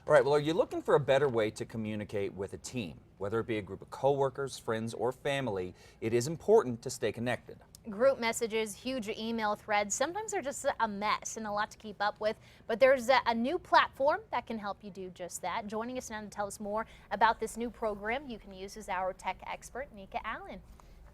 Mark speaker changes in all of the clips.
Speaker 1: All right, well, are you looking for a better way to communicate with a team? Whether it be a group of coworkers, friends, or family, it is important to stay connected.
Speaker 2: Group messages, huge email threads, sometimes they're just a mess and a lot to keep up with, but there's a new platform that can help you do just that. Joining us now to tell us more about this new program you can use is our tech expert, Nika Allen.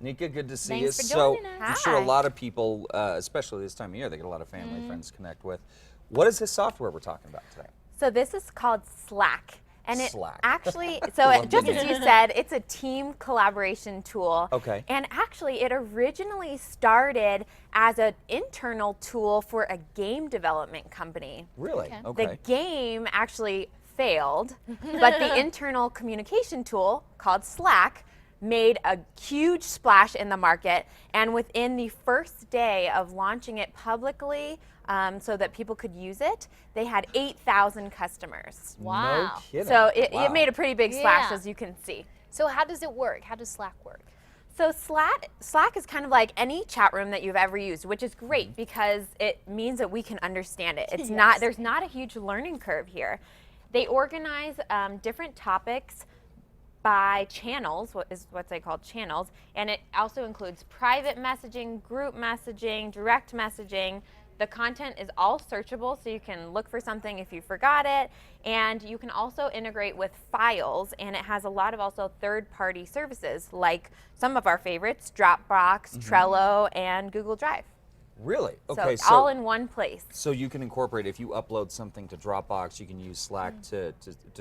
Speaker 1: Nika, good to see
Speaker 2: Thanks
Speaker 1: you.
Speaker 2: for joining us.
Speaker 1: I'm sure a lot of people, especially this time of year, they get a lot of family friends to connect with. What is this software we're talking about today?
Speaker 3: So this is called Slack. And it
Speaker 1: Slack.
Speaker 3: actually, just as you said, it's a team collaboration tool.
Speaker 1: Okay.
Speaker 3: And actually, it originally started as an internal tool for a game development company.
Speaker 1: Really?
Speaker 2: Okay.
Speaker 1: Okay.
Speaker 3: The game actually failed, but the internal communication tool called Slack made a huge splash in the market, and within the first day of launching it publicly so that people could use it, they had 8,000 customers.
Speaker 2: Wow.
Speaker 1: No kidding.
Speaker 3: So it
Speaker 1: Wow.
Speaker 3: made a pretty big splash,
Speaker 2: Yeah.
Speaker 3: as you can see.
Speaker 2: So how does it work? How does Slack work?
Speaker 3: So Slack is kind of like any chat room that you've ever used, which is great because it means that we can understand it. It's
Speaker 2: Yes.
Speaker 3: there's not a huge learning curve here. They organize different topics by channels, what they call channels, and it also includes private messaging, group messaging, direct messaging. The content is all searchable, so you can look for something if you forgot it, and you can also integrate with files, and it has a lot of also third-party services, like some of our favorites, Dropbox, Trello, and Google Drive.
Speaker 1: Really?
Speaker 3: So
Speaker 1: Okay.
Speaker 3: it's all in one place.
Speaker 1: So you can incorporate, if you upload something to Dropbox, you can use Slack to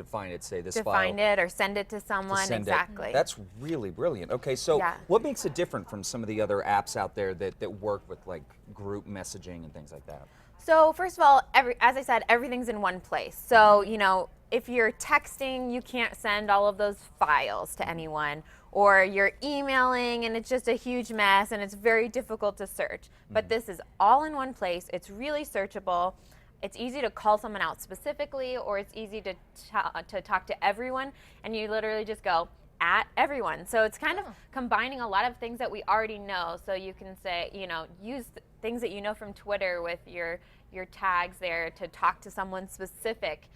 Speaker 1: find it, say this
Speaker 3: To
Speaker 1: file.
Speaker 3: find it or send it to
Speaker 1: to
Speaker 3: someone,
Speaker 1: send it.
Speaker 3: exactly.
Speaker 1: That's really brilliant. Okay, so
Speaker 3: Yeah.
Speaker 1: what makes it different from some of the other apps out there that work with like group messaging and things like that?
Speaker 3: So first of all, as I said, everything's in one place. So, you know, if you're texting, you can't send all of those files to anyone, or you're emailing and it's just a huge mess and it's very difficult to search. But this is all in one place. It's really searchable. It's easy to call someone out specifically, or it's easy to talk to everyone, and you literally just go at everyone. So it's kind of combining a lot of things that we already know. So you can say, you know, use things that you know from Twitter with your tags there to talk to someone specific.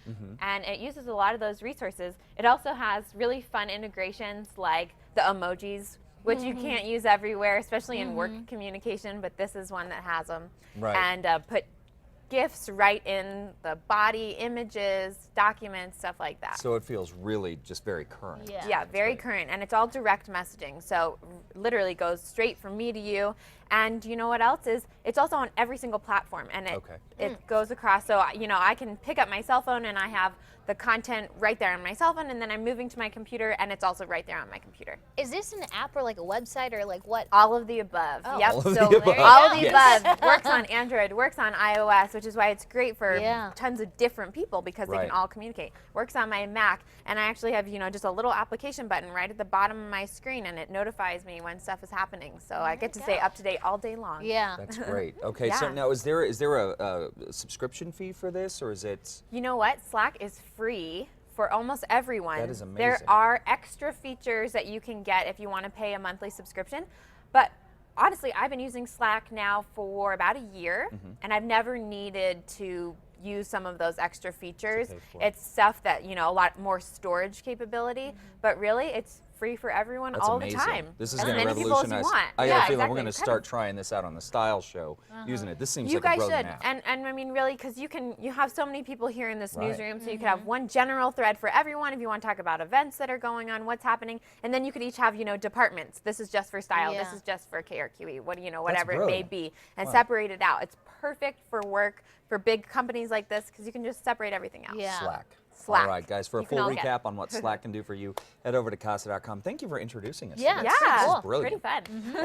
Speaker 3: And it uses a lot of those resources. It also has really fun integrations like the emojis, which you can't use everywhere, especially in work communication, but this is one that has them.
Speaker 1: Right.
Speaker 3: And put GIFs right in the body, images, documents, stuff like that.
Speaker 1: So it feels really just very current.
Speaker 2: Yeah.
Speaker 3: Yeah, very
Speaker 1: great.
Speaker 3: current, and it's all direct messaging, so literally goes straight from me to you. And you know what else is? It's also on every single platform, and it goes across. So you know, I can pick up my cell phone and I have the content right there on my cell phone, and then I'm moving to my computer, and it's also right there on my computer.
Speaker 2: Is this an app or like a website or like what?
Speaker 3: All of the above.
Speaker 2: Oh.
Speaker 3: Yep.
Speaker 1: All of
Speaker 3: So
Speaker 1: the above.
Speaker 3: all of the
Speaker 1: Yes.
Speaker 3: above works on Android, works on iOS, which is why it's great for
Speaker 2: Yeah.
Speaker 3: tons of different people because they
Speaker 1: Right.
Speaker 3: can all communicate. Works on my Mac, and I actually have, you know, just a little application button right at the bottom of my screen, and it notifies me when stuff is happening. So I get to stay up to date all day long.
Speaker 2: Yeah.
Speaker 1: That's great. Okay, so
Speaker 3: Yeah.
Speaker 1: now is there a subscription fee for this, or is it?
Speaker 3: You know what? Slack is free for almost everyone.
Speaker 1: That is
Speaker 3: There
Speaker 1: amazing.
Speaker 3: are extra features that you can get if you want to pay a monthly subscription. But honestly, I've been using Slack now for about a year, and I've never needed to use some of those extra features.
Speaker 1: pay for.
Speaker 3: It's stuff that, you know, a lot more storage capability, but really it's free for everyone
Speaker 1: That's
Speaker 3: all
Speaker 1: amazing.
Speaker 3: the time.
Speaker 1: This is
Speaker 3: As
Speaker 1: going to
Speaker 3: many people as you
Speaker 1: revolutionize.
Speaker 3: want.
Speaker 1: I got a
Speaker 3: Yeah,
Speaker 1: feeling
Speaker 3: exactly.
Speaker 1: we're going to
Speaker 3: Kind
Speaker 1: start
Speaker 3: of-
Speaker 1: trying this out on the Style Show using it. This seems
Speaker 3: You
Speaker 1: like a
Speaker 3: guys
Speaker 1: brilliant
Speaker 3: should,
Speaker 1: app.
Speaker 3: and I mean really, because you have so many people here in this
Speaker 1: Right.
Speaker 3: newsroom, so you could have one general thread for everyone if you want to talk about events that are going on, what's happening, and then you could each have, you know, departments. This is just for style. This
Speaker 2: Yeah.
Speaker 3: is just for KRQE. What you know, whatever it may
Speaker 1: brilliant.
Speaker 3: be, and
Speaker 1: Wow.
Speaker 3: separate it out. It's perfect for work for big companies like this because you can just separate everything out.
Speaker 2: Yeah.
Speaker 1: Slack.
Speaker 3: Slack.
Speaker 1: All right, guys, for a
Speaker 3: You can
Speaker 1: full
Speaker 3: all get
Speaker 1: recap
Speaker 3: it.
Speaker 1: on what Slack can do for you, head over to casa.com. Thank you for introducing us.
Speaker 2: Yeah,
Speaker 1: to
Speaker 2: it's
Speaker 1: this.
Speaker 2: pretty
Speaker 1: This is
Speaker 2: cool.
Speaker 1: brilliant.
Speaker 3: Pretty fun.